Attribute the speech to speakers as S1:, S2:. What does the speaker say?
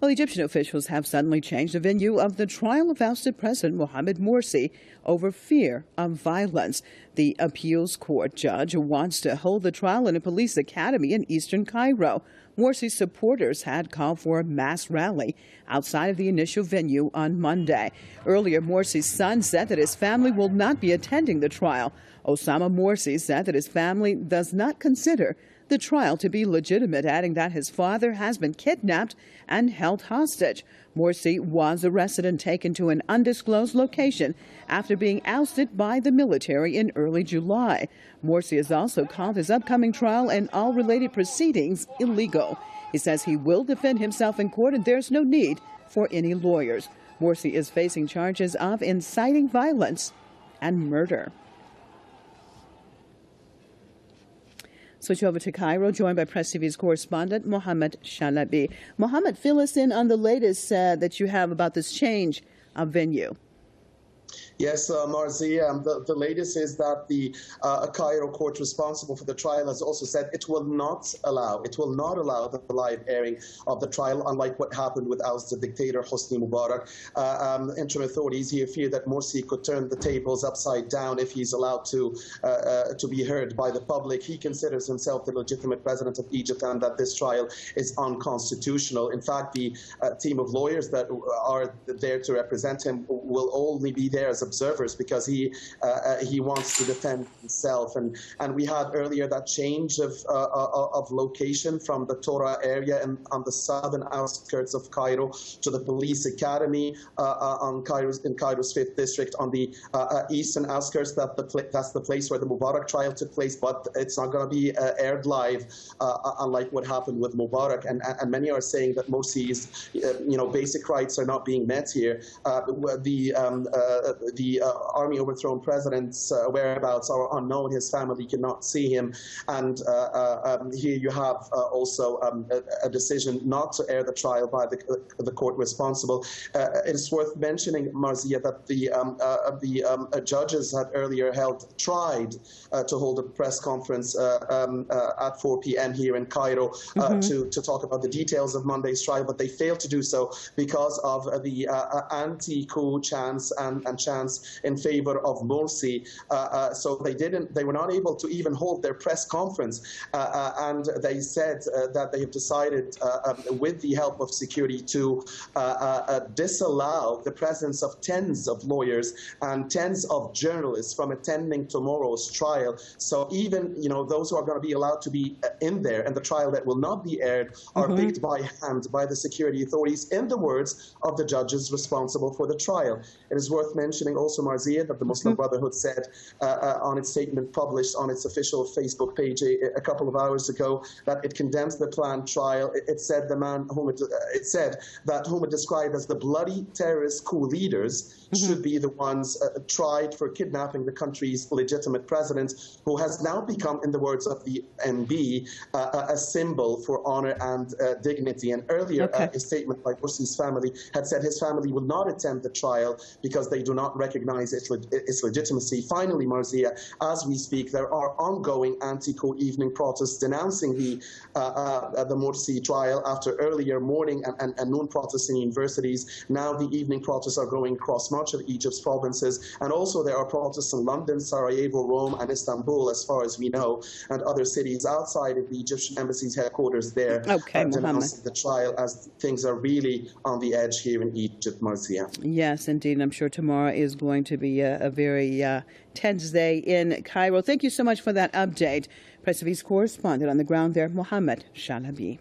S1: Well, Egyptian officials have suddenly changed the venue of the trial of ousted President Mohammed Morsi over fear of violence. The appeals court judge wants to hold the trial in a police academy in eastern Cairo. Morsi's supporters had called for a mass rally outside of the initial venue on Monday. Earlier, Morsi's son said that his family will not be attending the trial. Mohammed Morsi said that his family does not consider the trial to be legitimate, adding that his father has been kidnapped and held hostage. Morsi was arrested and taken to an undisclosed location after being ousted by the military in early July. Morsi has also called his upcoming trial and all related proceedings illegal. He says he will defend himself in court and there's no need for any lawyers. Morsi is facing charges of inciting violence and murder. Switch over to Cairo, joined by Press TV's correspondent, Mohammed Shalabi. Mohammed, fill us in on the latest that you have about this change of venue.
S2: Yes, Marzia, the latest is that the Cairo court responsible for the trial has also said it will not allow the live airing of the trial, unlike what happened with ousted dictator Hosni Mubarak. Interim authorities here fear that Morsi could turn the tables upside down if he's allowed to be heard by the public. He considers himself the legitimate president of Egypt and that this trial is unconstitutional. In fact, the team of lawyers that are there to represent him will only be there as observers because he wants to defend himself. And we had earlier that change of location from the Torah area on the southern outskirts of Cairo to the police academy in Cairo's 5th district on the eastern outskirts. That's the place where the Mubarak trial took place, but it's not going to be aired live, unlike what happened with Mubarak. And many are saying that Morsi's basic rights are not being met here. The army overthrown president's whereabouts are unknown. His family cannot see him. And here you have also a decision not to air the trial by the court responsible. It is worth mentioning, Marzia, that the judges had earlier tried to hold a press conference at 4 p.m. here in Cairo to talk about the details of Monday's trial, but they failed to do so because of the anti-coup chants and chants in favor of Morsi. So they were not able to even hold their press conference. And they said that they have decided, with the help of security, to disallow the presence of tens of lawyers and tens of journalists from attending tomorrow's trial. So even those who are going to be allowed to be in there and the trial that will not be aired are picked by hand by the security authorities, in the words of the judges responsible for the trial. It is worth mentioning also, Marzia, that the Muslim Brotherhood said on its statement published on its official Facebook page a couple of hours ago that it condemns the planned trial. It said that whom it described as the bloody terrorist coup leaders should be the ones tried for kidnapping the country's legitimate president, who has now become, in the words of the MB, a symbol for honor and dignity. And earlier, a statement by Morsi's family had said his family will not attend the trial because they do not recognize its legitimacy. Finally, Marzia, as we speak, there are ongoing anti-coup evening protests denouncing the Morsi trial after earlier morning and noon protests in universities. Now the evening protests are going across much of Egypt's provinces, and also there are protests in London, Sarajevo, Rome, and Istanbul, as far as we know, and other cities outside of the Egyptian embassy's headquarters there, denouncing the trial, as things are really on the edge here in Egypt, Marzia.
S1: Yes, indeed. I'm sure tomorrow is going to be a very tense day in Cairo. Thank you so much for that update. Press TV's correspondent on the ground there, Mohammed Shalabi.